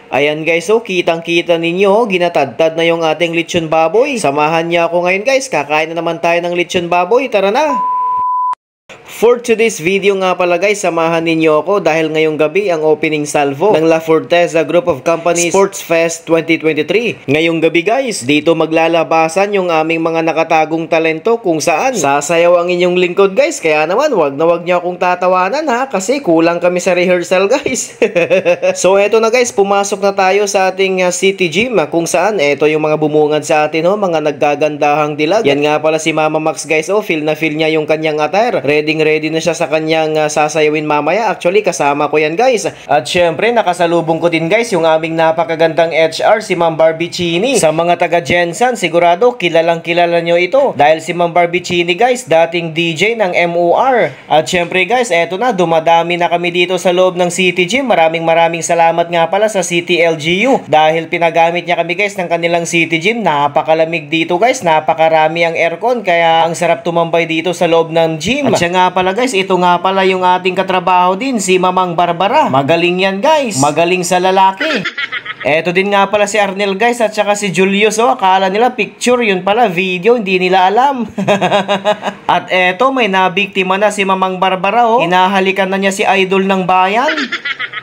Ayan guys, so kitang-kita ninyo, ginatadtad na yung ating lechon baboy. Samahan niya ako ngayon guys, kakain na naman tayo ng lechon baboy. Tara na! For today's video nga pala guys, samahan ninyo ako dahil ngayong gabi ang opening salvo ng La Forteza Group of Companies Sports Fest 2023. Ngayong gabi guys, dito maglalabasan yung aming mga nakatagong talento kung saan sasayaw ang inyong lingkod guys. Kaya naman wag niyo akong tatawanan ha, kasi kulang kami sa rehearsal guys. So eto na guys, pumasok na tayo sa ating city gym kung saan eto yung mga bumungad sa atin mga naggagandahang dilag. Yan nga pala si Mama Max guys, feel na feel niya yung kanyang attire. Ready na siya sa kanyang sasayawin mamaya. Actually, kasama ko yan guys. At syempre, nakasalubong ko din guys yung aming napakagandang HR, si Ma'am Barbicini. Sa mga taga Jensen, sigurado kilalang kilala nyo ito. Dahil si Ma'am Barbicini guys, dating DJ ng MOR. At syempre guys, eto na, dumadami na kami dito sa loob ng City Gym. Maraming salamat nga pala sa City LGU. Dahil pinagamit niya kami guys ng kanilang City Gym. Napakalamig dito guys, napakarami ang aircon. Kaya ang sarap tumambay dito sa loob ng gym. At siya nga pala guys, ito nga pala yung ating katrabaho din, si Mamang Barbara. Magaling yan guys, magaling sa lalaki. Eto din nga pala si Arnel guys, at saka si Julius. Akala nila picture, yun pala video, hindi nila alam. At eto, may nabiktima na si Mamang Barbara. Hinahalikan na niya si idol ng bayan.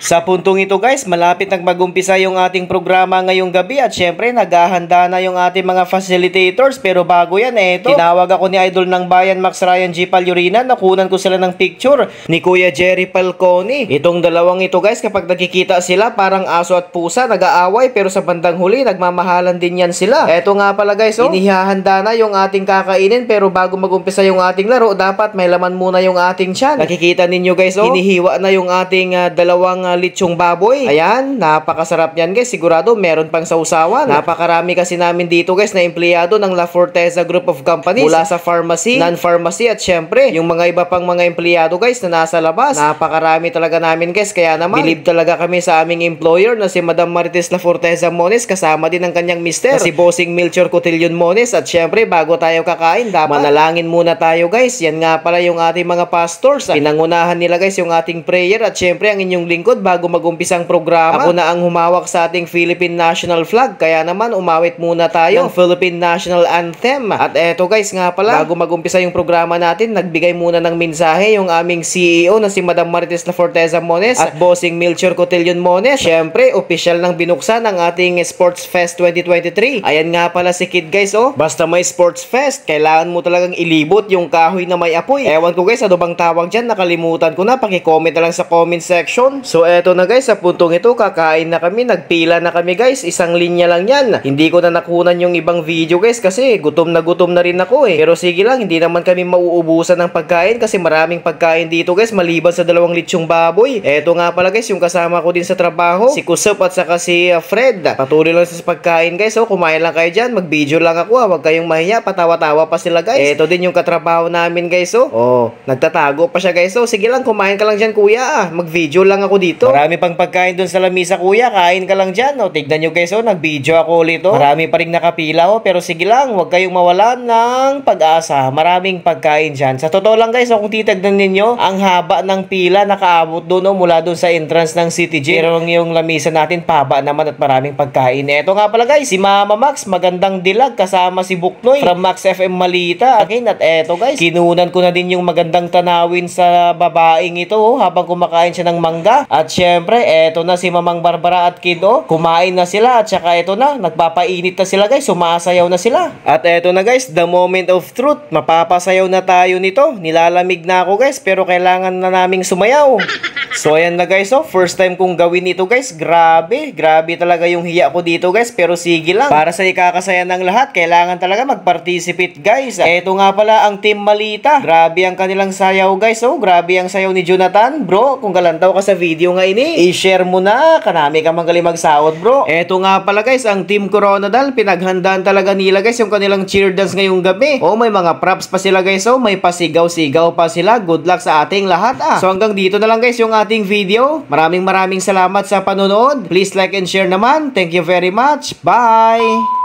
Sa puntong ito guys, malapit nang mag-umpisa yung ating programa ngayong gabi at syempre naghahanda na yung ating mga facilitators. Pero bago yan, tinawag ako ni idol ng bayan Max Ryan G. Palyurina, nakunan ko sila ng picture ni Kuya Jerry Falcone. Itong dalawang ito guys, kapag nagkikita sila parang aso at pusa, nag-aaway, pero sa bandang huli nagmamahalan din yan sila. Eto nga pala guys, inihahanda na yung ating kakainin, pero bago mag-umpisa yung ating laro, dapat may laman muna yung ating tiyan. Nakikita ninyo guys, hinihiwa na yung ating dalawang lechong baboy. Ayan, napakasarap yan guys. Sigurado meron pang sausawan. Napakarami kasi namin dito guys na empleyado ng La Forteza Group of Companies. Mula sa pharmacy, non-pharmacy at syempre yung mga iba pang mga empleyado guys na nasa labas. Napakarami talaga namin guys. Kaya naman, believe talaga kami sa aming employer na si Madam Marites La Forteza Mones, kasama din ang kanyang mister, si Bossing Melchor Cotillion Mones. At syempre, bago tayo kakain, dapat manalangin muna tayo guys. Yan nga pala yung ating mga pastors. Pinangunahan nila guys yung ating prayer at syempre ang inyong lingkod bago mag-umpisang programa. Ako na ang humawak sa ating Philippine National Flag. Kaya naman umawit muna tayo ng Philippine National Anthem. At eto guys nga pala, bago mag-umpisa yung programa natin, nagbigay muna ng mensahe yung aming CEO na si Madam Marites La Forteza Mones at Bossing Melchor Cotillion Mones. Syempre, opisyal nang binuksan ang ating Sports Fest 2023. Ayan nga pala si Kid guys. Basta may Sports Fest, kailangan mo talagang ilibot yung kahoy na may apoy. Ewan ko guys, ano bang tawag dyan? Nakalimutan ko na. Paki-comment na lang sa comment section. So eto na guys, sa puntong ito, kakain na kami, nagpila na kami guys, isang linya lang yan. Hindi ko na nakunan yung ibang video guys kasi gutom na rin ako Pero sige lang, hindi naman kami mauubusan ng pagkain kasi maraming pagkain dito guys, maliban sa dalawang lechong baboy. Eto nga pala guys, yung kasama ko din sa trabaho, si Kusop at saka si Fred. Patuloy lang sa pagkain guys, kumain lang kayo dyan, mag-video lang ako Huwag kayong mahiya, patawa-tawa pa sila guys. Eto din yung katrabaho namin guys nagtatago pa siya guys. Sige lang, kumain ka lang dyan kuya mag-video lang ako dito. Marami pang pagkain dun sa lamisa kuya, kain ka lang dyan tignan nyo guys nag-video ako ulit marami pa rin nakapila pero sige lang, huwag kayong mawalan ng pag-asa, maraming pagkain dyan. Sa totoo lang guys, kung titignan ninyo, ang haba ng pila nakaabot doon mula doon sa entrance ng City Gym, pero yung lamisa natin paba naman at maraming pagkain. Eto nga pala guys, si Mama Max, magandang dilag kasama si Buknoy from Max FM Malita. Okay, at eto guys, kinunan ko na din yung magandang tanawin sa babaeng ito habang kumakain siya ng mangga. At syempre, eto na si Mamang Barbara at Kid kumain na sila at saka eto na, nagpapainit na sila guys, sumasayaw na sila. At eto na guys, the moment of truth, mapapasayaw na tayo nito. Nilalamig na ako guys, pero kailangan na naming sumayaw. So ayan na guys, first time kong gawin ito guys. Grabe talaga yung hiya ko dito guys, pero sige lang, para sa ikakasaya ng lahat, kailangan talaga mag-participate guys. Eto nga pala ang Team Malita, grabe ang kanilang sayaw guys. Grabe ang sayaw ni Jonathan. Bro, kung galantaw ka sa video nga ini, i-share mo na, kanami ka magaling magsahod bro. Eto nga pala guys, ang Team Coronadal, pinaghandaan talaga nila guys yung kanilang cheer dance ngayong gabi. May mga props pa sila guys, may pasigaw-sigaw pa sila. Good luck sa ating lahat So hanggang dito na lang guys yung ating video. Maraming salamat sa panonood. Please like and share naman. Thank you very much. Bye!